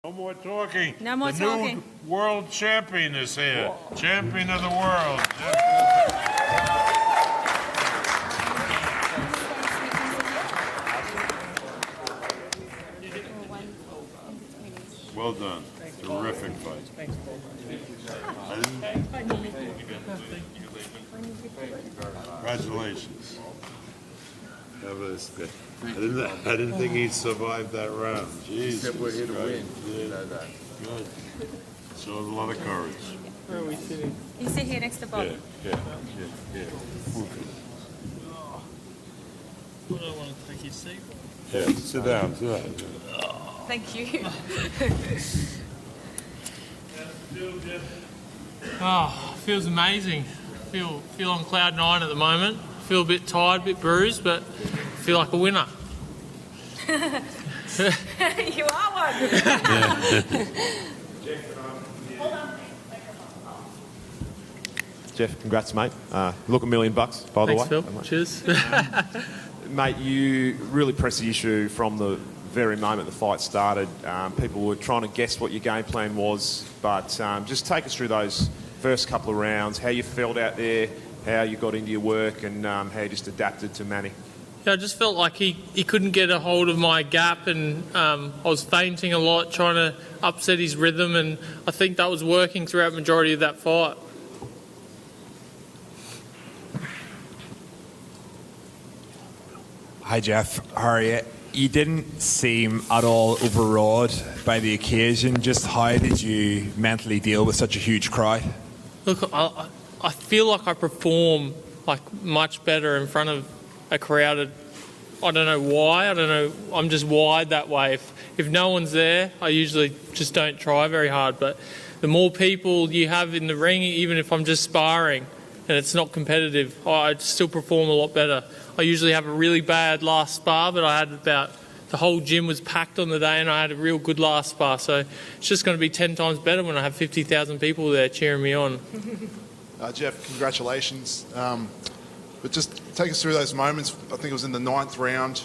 No more talking. No more talking. New world champion is here. Whoa. Champion of the world. Well done. Terrific fight. Congratulations. That was good. I didn't think he'd survive that round. Jesus. Except we're here to win. Yeah. You know that. Good. Showed a lot of courage. Where are we sitting? You sit here next to Bob. Yeah. I don't want to take your seat. Yeah, sit down. Thank you. Feels amazing. Feel on cloud nine at the moment. Feel a bit tired, a bit bruised, but feel like a winner. You are one. Jeff, congrats, mate. Look, $1 million, by the way. Thanks, Phil. Cheers. Mate, you really pressed the issue from the very moment the fight started. People were trying to guess what your game plan was, but just take us through those first couple of rounds, how you felt out there, how you got into your work, and how you just adapted to Manny. Yeah, I just felt like he couldn't get a hold of my gap, and I was feinting a lot, trying to upset his rhythm, and I think that was working throughout the majority of that fight. Hi Jeff, how are you? You didn't seem at all overawed by the occasion. Just how did you mentally deal with such a huge crowd? Look, I feel like I perform like much better in front of a crowded. I don't know why. I don't know. I'm just wired that way. If no one's there, I usually just don't try very hard. But the more people you have in the ring, even if I'm just sparring and it's not competitive, I still perform a lot better. I usually have a really bad last spar, but I had the whole gym was packed on the day and I had a real good last spar. So it's just going to be 10 times better when I have 50,000 people there cheering me on. Jeff, congratulations. But just take us through those moments. I think it was in the 9th round.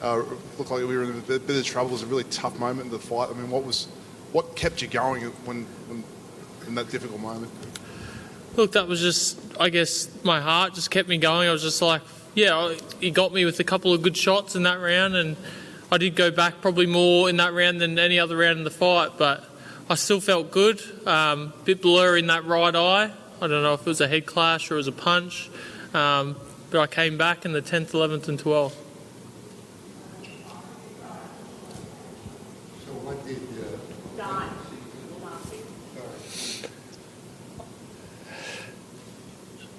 Looked like we were in a bit of trouble. It was a really tough moment in the fight. I mean, what kept you going when in that difficult moment? Look, that was just, I guess, my heart just kept me going. I was just like, yeah, he got me with a couple of good shots in that round, and I did go back probably more in that round than any other round in the fight, but I still felt good. Bit blurry in that right eye. I don't know if it was a head clash or it was a punch, but I came back in the 10th, 11th and 12th. So what did...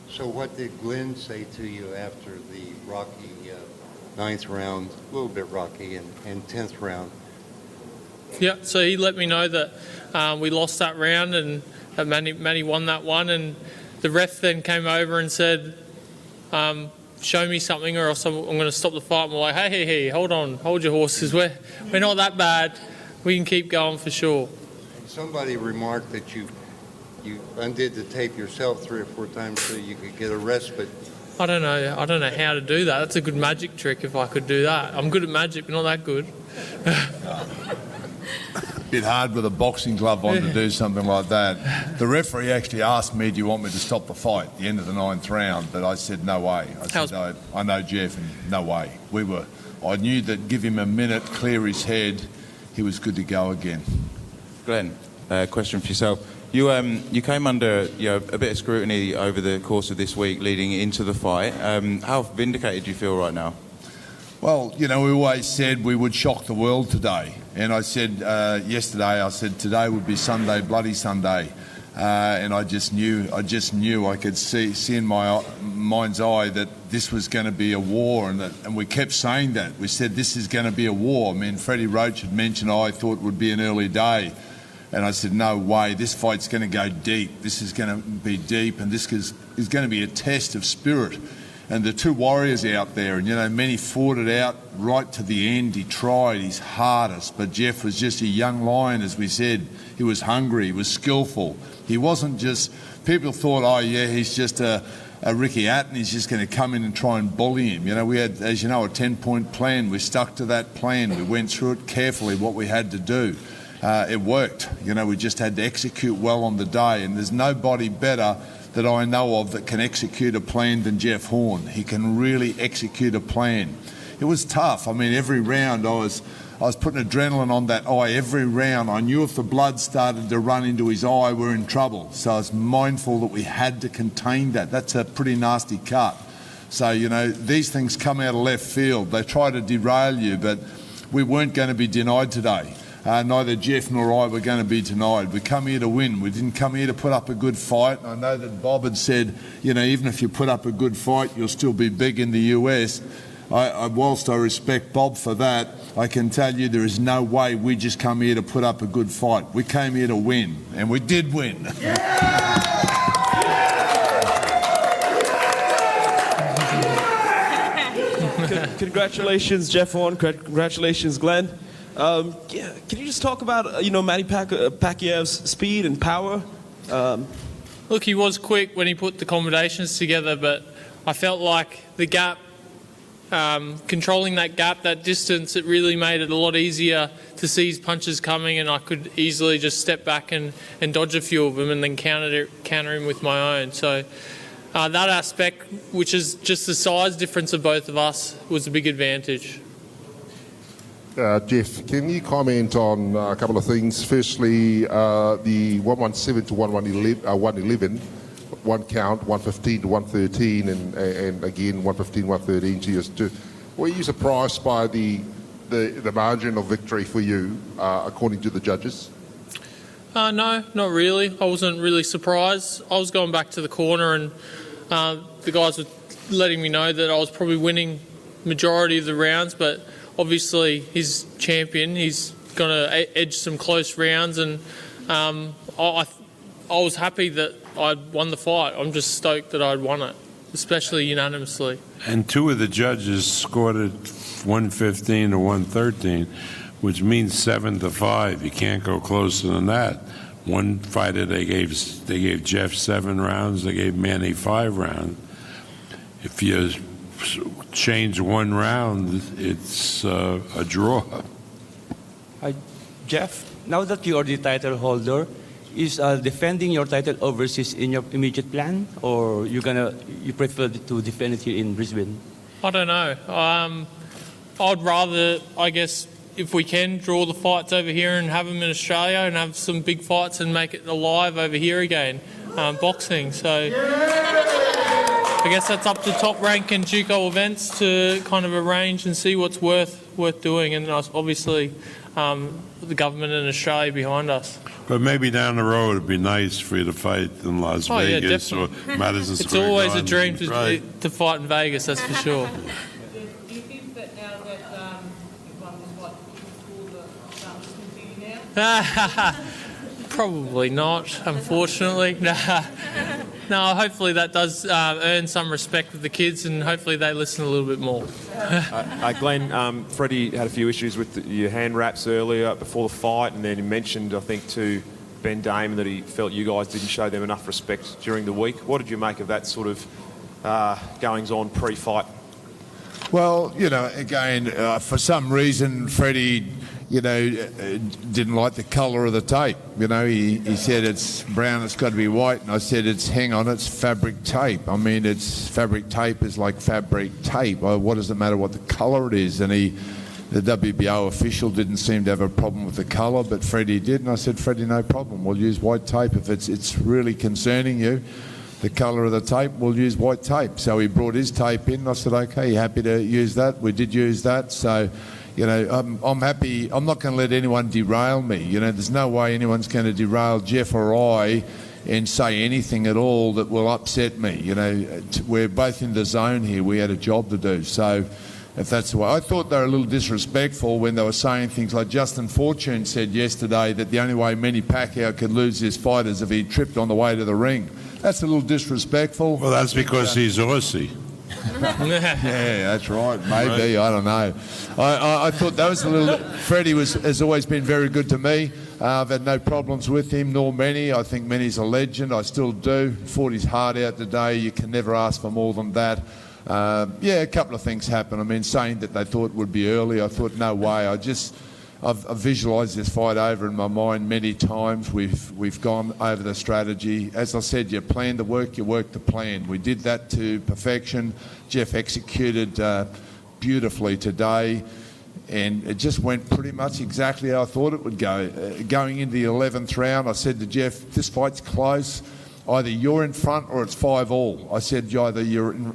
So what did Glenn say to you after the rocky 9th round, a little bit rocky, and 10th round? Yeah, so he let me know that we lost that round and that Manny won that one, and the ref then came over and said, show me something or else I'm going to stop the fight. And we're like, hey, hold on, hold your horses. We're not that bad. We can keep going for sure. And somebody remarked that you undid the tape yourself 3 or 4 times so you could get a respite. I don't know how to do that. That's a good magic trick if I could do that. I'm good at magic, but not that good. Bit hard with a boxing glove on to do something like that. The referee actually asked me, do you want me to stop the fight at the end of the 9th round? But I said, no way. I said, I know Jeff, and no way. I knew that give him a minute, clear his head, he was good to go again. Glenn, question for yourself. You came under a bit of scrutiny over the course of this week leading into the fight. How vindicated do you feel right now? Well, we always said we would shock the world today. And I said yesterday, today would be Sunday, bloody Sunday. And I just knew I could see in my mind's eye that this was going to be a war, and we kept saying that. We said this is going to be a war. I mean, Freddie Roach had mentioned I thought it would be an early day. And I said, no way, this fight's going to go deep. This is going to be deep, and this is going to be a test of spirit. And the two warriors out there, and Manny fought it out right to the end. He tried his hardest, but Jeff was just a young lion, as we said. He was hungry, he was skillful. He wasn't just, people thought, oh yeah, he's just a Ricky Atten, he's just going to come in and try and bully him. We had, as you know, a 10-point plan. We stuck to that plan. We went through it carefully, what we had to do. it worked. You know, we just had to execute well on the day, and there's nobody better that I know of that can execute a plan than Jeff Horn. He can really execute a plan. It was tough. I mean, every round I was putting adrenaline on that eye every round. I knew if the blood started to run into his eye, we're in trouble. So I was mindful that we had to contain that. That's a pretty nasty cut. So, you know, these things come out of left field. They try to derail you, but we weren't going to be denied today. Neither Jeff nor I were going to be denied. We come here to win. We didn't come here to put up a good fight. I know that Bob had said, you know, even if you put up a good fight, you'll still be big in the US. Whilst I respect Bob for that, I can tell you there is no way we just come here to put up a good fight. We came here to win, and we did win. Congratulations, Jeff Horn. Congratulations, Glenn. Can you just talk about, Manny Pacquiao's speed and power? Look, he was quick when he put the combinations together, but I felt like the gap, controlling that gap, that distance, it really made it a lot easier to see his punches coming, and I could easily just step back and dodge a few of them and then counter him with my own. So that aspect, which is just the size difference of both of us, was a big advantage. Jeff, can you comment on a couple of things? Firstly, the 117 to 111, one count, 115 to 113, and again 115, 113 to yours too. Were you surprised by the margin of victory for you, according to the judges? No, not really. I wasn't really surprised. I was going back to the corner, and the guys were letting me know that I was probably winning majority of the rounds, but obviously he's champion. He's going to edge some close rounds, and I was happy that I'd won the fight. I'm just stoked that I'd won it, especially unanimously. And two of the judges scored it 115 to 113, which means 7-5. You can't go closer than that. One fighter they gave Jeff 7 rounds. They gave Manny 5 rounds. If you change one round, it's a draw. Jeff, now that you are the title holder, is defending your title overseas in your immediate plan, or you prefer to defend it here in Brisbane? I don't know. I'd rather, I guess, if we can, draw the fights over here and have them in Australia and have some big fights and make it alive over here again, boxing. So I guess that's up to Top Rank and JUCO Events to kind of arrange and see what's worth doing, and obviously the government in Australia behind us. But maybe down the road it'd be nice for you to fight in Las Vegas or Madison Square Garden. It's always a dream to fight in Vegas, that's for sure. Do you think that now that you've won the fight, you start listening to you now? Probably not, unfortunately. No, hopefully that does earn some respect with the kids, and hopefully they listen a little bit more. Glenn, Freddie had a few issues with your hand wraps earlier before the fight, and then he mentioned, I think, to Ben Damon that he felt you guys didn't show them enough respect during the week. What did you make of that sort of goings-on pre-fight? Well, you know, again, for some reason, Freddie, you know, didn't like the colour of the tape. You know, he said it's brown, it's got to be white, and I said hang on, it's fabric tape. I mean, it's fabric tape is like fabric tape. What does it matter what the colour it is? And the WBO official didn't seem to have a problem with the colour, but Freddie did, and I said, Freddie, no problem. We'll use white tape if it's really concerning you. The colour of the tape, we'll use white tape. So he brought his tape in. I said, okay, you happy to use that? We did use that. So, you know, I'm happy. I'm not going to let anyone derail me. You know, there's no way anyone's going to derail Jeff or I and say anything at all that will upset me. You know, we're both in the zone here. We had a job to do. So if that's the way. I thought they were a little disrespectful when they were saying things like Justin Fortune said yesterday that the only way Manny Pacquiao could lose his fight is if he tripped on the way to the ring. That's a little disrespectful. Well, that's because he's Aussie. Yeah, that's right. Maybe, I don't know. I thought that was a little... Freddie has always been very good to me. I've had no problems with him, nor Manny. I think Manny's a legend. I still do. Fought his heart out today. You can never ask for more than that. Yeah, a couple of things happened. I mean, saying that they thought it would be early, I thought, no way. I've visualised this fight over in my mind many times. We've gone over the strategy. As I said, you plan to work, you work the plan. We did that to perfection. Jeff executed beautifully today, and it just went pretty much exactly how I thought it would go. Going into the 11th round, I said to Jeff, this fight's close. Either you're in front or it's 5-all. I said either you're in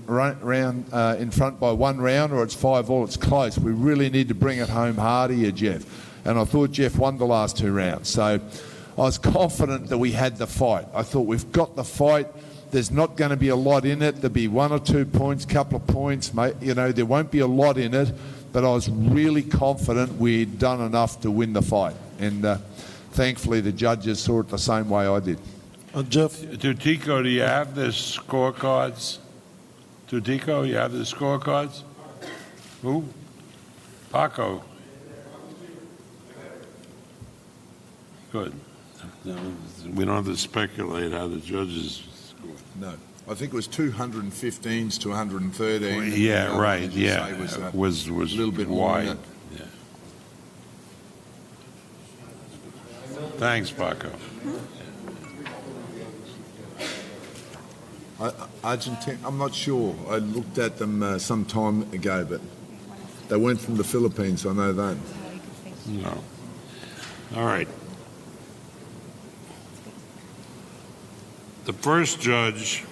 front by 1 round or it's 5-all. It's close. We really need to bring it home harder here, Jeff. And I thought Jeff won the last 2 rounds. So I was confident that we had the fight. I thought we've got the fight. There's not going to be a lot in it. There'll be 1 or 2 points, couple of points. You know, there won't be a lot in it. But I was really confident we'd done enough to win the fight. And thankfully the judges saw it the same way I did. Jeff. Tutico, do you have the scorecards? Tutico, you have the scorecards? Who? Paco. Good. We don't have to speculate how the judges scored. No. I think it was 215s to 113. Well, yeah, right. Yeah, was a little bit wide. Yeah. Thanks, Paco. Argentina, I'm not sure. I looked at them some time ago, but they weren't from the Philippines, I know that. No. All right. The first judge,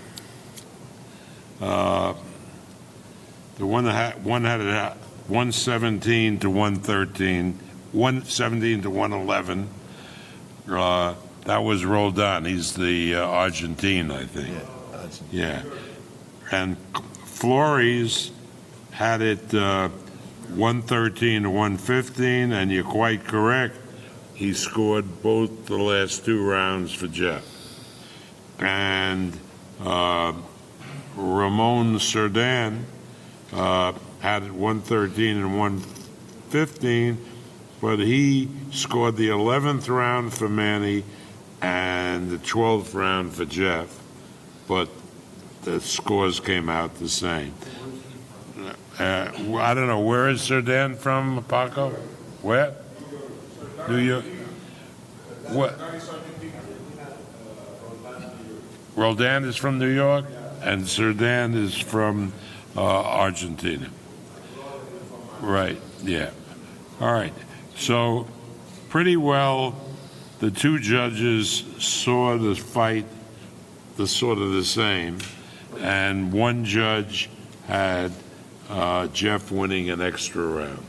the one that had it 117 to 113, 117 to 111. That was Roldan. He's the Argentine, I think. Yeah. And Flores had it 113 to 115, and you're quite correct. He scored both the last 2 rounds for Jeff. And Ramon Cerdan had it 113 and 115, but he scored the 11th round for Manny and the 12th round for Jeff, but the scores came out the same. I don't know, where is Cerdan from, Paco? Where? New York? What? Roldan is from New York, and Cerdan is from Argentina. Right, yeah. All right. So, pretty well, the 2 judges saw the fight sort of the same, and 1 judge had Jeff winning an extra round.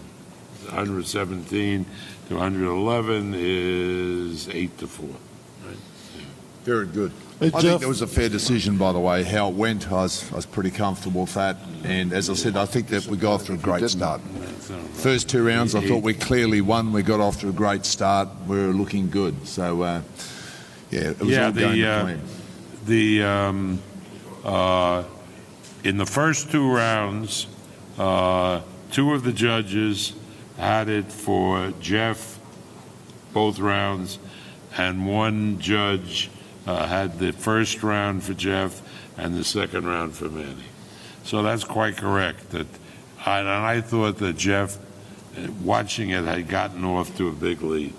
117 to 111 is 8-4. Right? Yeah. Very good. I think it was a fair decision, by the way, how it went. I was pretty comfortable with that. And as I said, I think that we got off to a great start. First 2 rounds, I thought we clearly won. We got off to a great start. We were looking good. So, yeah, it was all going to plan. In the first 2 rounds, 2 of the judges had it for Jeff, both rounds, and 1 judge had the first round for Jeff and the second round for Manny. So that's quite correct. And I thought that Jeff, watching it, had gotten off to a big lead.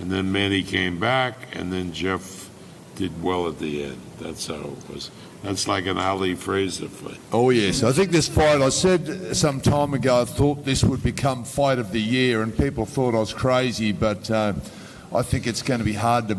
And then Manny came back, and then Jeff did well at the end. That's how it was. That's like an Ali Fraser fight. Oh, yes. I think this fight, I said some time ago, I thought this would become fight of the year, and people thought I was crazy, but I think it's going to be hard to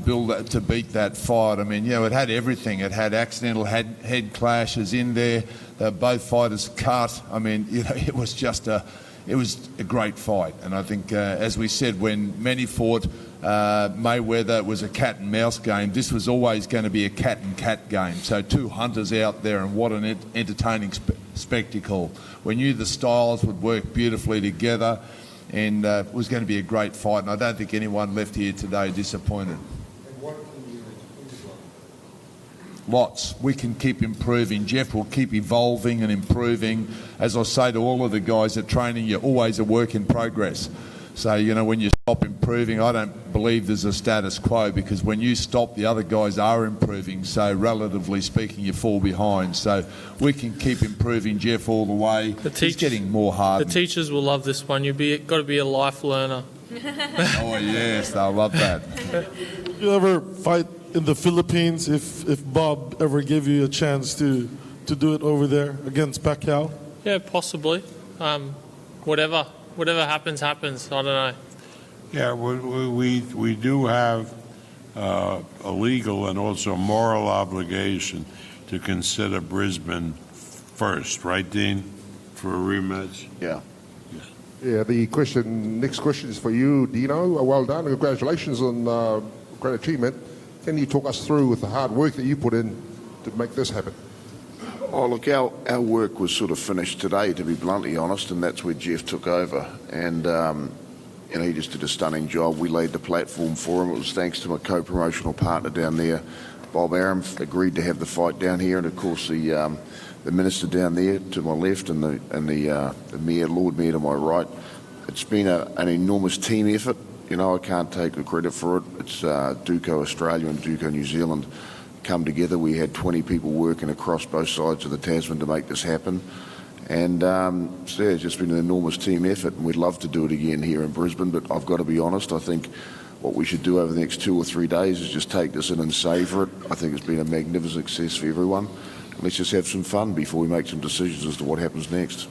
beat that fight. I mean, you know, it had everything. It had accidental head clashes in there. Both fighters cut. I mean, you know, it was a great fight. And I think, as we said, when Manny fought Mayweather, it was a cat and mouse game. This was always going to be a cat and cat game. So 2 hunters out there, and what an entertaining spectacle. We knew the styles would work beautifully together, and it was going to be a great fight. And I don't think anyone left here today disappointed. Lots. We can keep improving. Jeff will keep evolving and improving. As I say to all of the guys at training, you're always a work in progress. So, you know, when you stop improving, I don't believe there's a status quo, because when you stop, the other guys are improving. So, relatively speaking, you fall behind. So, we can keep improving Jeff all the way. He's getting more hard. The teachers will love this one. You've got to be a life learner. Oh, yes, I love that. You ever fight in the Philippines if Bob ever gave you a chance to do it over there against Pacquiao? Yeah, possibly. Whatever happens, happens. I don't know. Yeah, we do have a legal and also moral obligation to consider Brisbane first, right, Dean, for a rematch? Yeah. Yeah, next question is for you, Dino. Well done. Congratulations on great achievement. Can you talk us through with the hard work that you put in to make this happen? Oh, look, our work was sort of finished today, to be bluntly honest, and that's where Jeff took over. And, he just did a stunning job. We laid the platform for him. It was thanks to my co-promotional partner down there, Bob Aram, agreed to have the fight down here, and of course the minister down there to my left and the mayor, Lord Mayor to my right. It's been an enormous team effort. I can't take the credit for it. It's Duco Australia and Duco New Zealand come together. We had 20 people working across both sides of the Tasman to make this happen. And it's just been an enormous team effort, and we'd love to do it again here in Brisbane, but I've got to be honest, I think what we should do over the next 2 or 3 days is just take this in and savour it. I think it's been a magnificent success for everyone. Let's just have some fun before we make some decisions as to what happens next.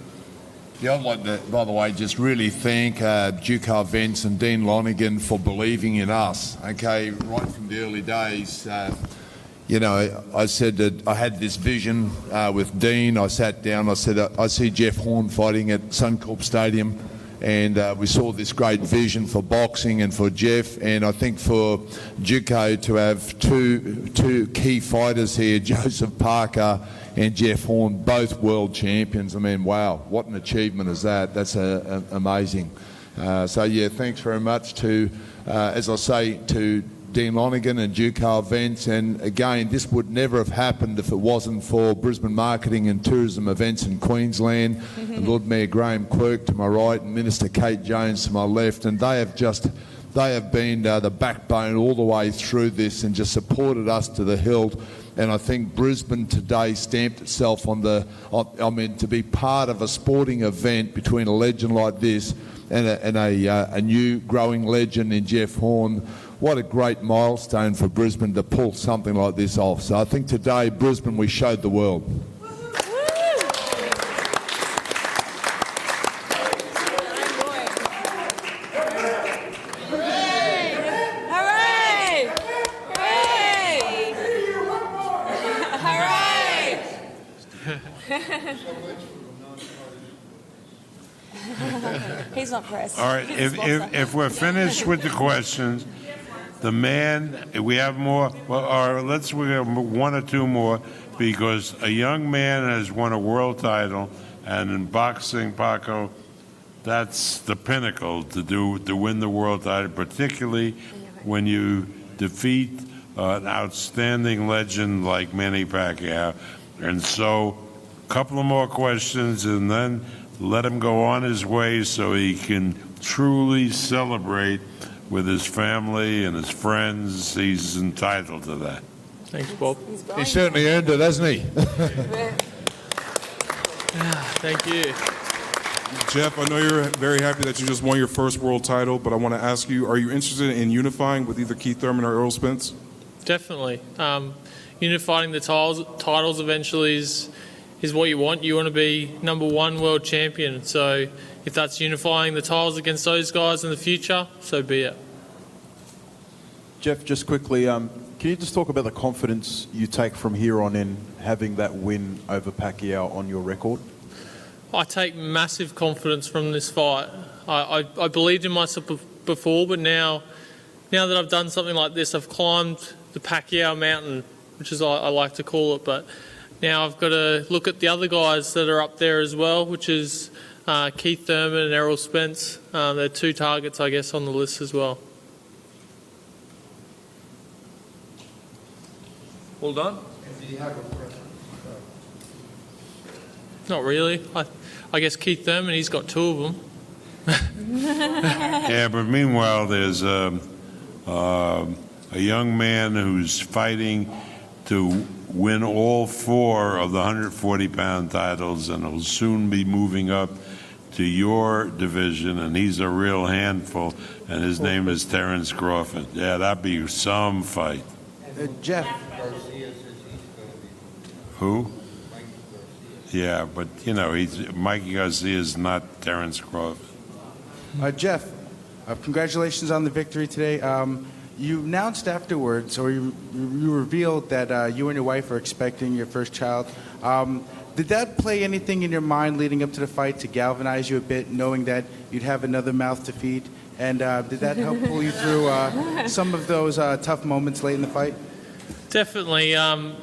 Yeah, I'd like to, by the way, just really thank Ducar Vence and Dean Lonergan for believing in us, okay, right from the early days. I said that I had this vision with Dean. I sat down, I said, I see Jeff Horn fighting at Suncorp Stadium, and we saw this great vision for boxing and for Jeff, and I think for Duco to have two key fighters here, Joseph Parker and Jeff Horn, both world champions. I mean, wow, what an achievement is that. That's amazing. Thanks very much to, as I say, to Dean Lonergan and Ducar Vence, and again, this would never have happened if it wasn't for Brisbane Marketing and Tourism Events in Queensland, and Lord Mayor Graham Quirk to my right and Minister Kate Jones to my left, and they have been the backbone all the way through this and just supported us to the hilt. And I think Brisbane today stamped itself on to be part of a sporting event between a legend like this and a new growing legend in Jeff Horn. What a great milestone for Brisbane to pull something like this off. So I think today, Brisbane, we showed the world. He's not pressed. All right, if we're finished with the questions, the man, we have more, we have 1 or 2 more, because a young man has won a world title, and in boxing, Paco, that's the pinnacle to win the world title, particularly when you defeat an outstanding legend like Manny Pacquiao. And so, a couple of more questions, and then let him go on his way so he can truly celebrate with his family and his friends. He's entitled to that. Thanks, Bob. He certainly earned it, hasn't he? Thank you. Jeff, I know you're very happy that you just won your first world title, but I want to ask you, are you interested in unifying with either Keith Thurman or Errol Spence? Definitely. Unifying the titles eventually is what you want. You want to be #1 world champion. So if that's unifying the titles against those guys in the future, so be it. Jeff, just quickly, can you just talk about the confidence you take from here on in having that win over Pacquiao on your record? I take massive confidence from this fight. I believed in myself before, but now that I've done something like this, I've climbed the Pacquiao mountain, which is I like to call it, but now I've got to look at the other guys that are up there as well, which is Keith Thurman and Errol Spence. They're 2 targets, I guess, on the list as well. All done? Not really. I guess Keith Thurman, he's got 2 of them. Yeah, but meanwhile, there's a young man who's fighting to win all 4 of the 140-pound titles, and will soon be moving up to your division, and he's a real handful, and his name is Terence Crawford. Yeah, that'd be some fight. Jeff. Who? Yeah, but you know, Mikey Garcia is not Terence Crawford. Jeff, congratulations on the victory today. You announced afterwards, or you revealed that you and your wife are expecting your first child. Did that play anything in your mind leading up to the fight to galvanize you a bit, knowing that you'd have another mouth to feed? And did that help pull you through some of those tough moments late in the fight? Definitely,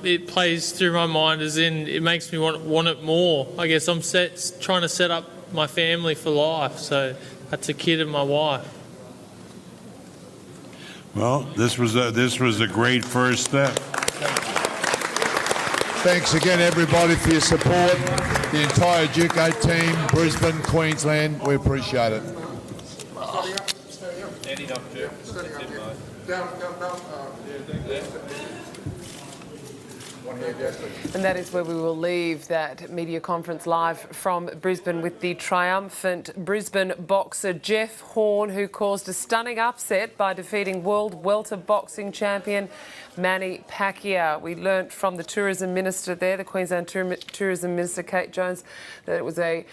it plays through my mind, as in it makes me want it more. I guess I'm trying to set up my family for life, so that's a kid and my wife. Well, this was a great first step. Thanks again, everybody, for your support. The entire Duco team, Brisbane, Queensland, we appreciate it. And that is where we will leave that media conference live from Brisbane with the triumphant Brisbane boxer Jeff Horn, who caused a stunning upset by defeating world welter boxing champion Manny Pacquiao. We learnt from the tourism minister there, the Queensland tourism minister Kate Jones, that it was a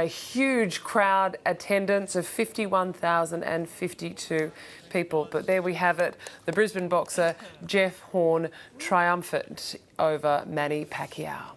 huge crowd attendance of 51,052 people. But there we have it, the Brisbane boxer Jeff Horn triumphant over Manny Pacquiao.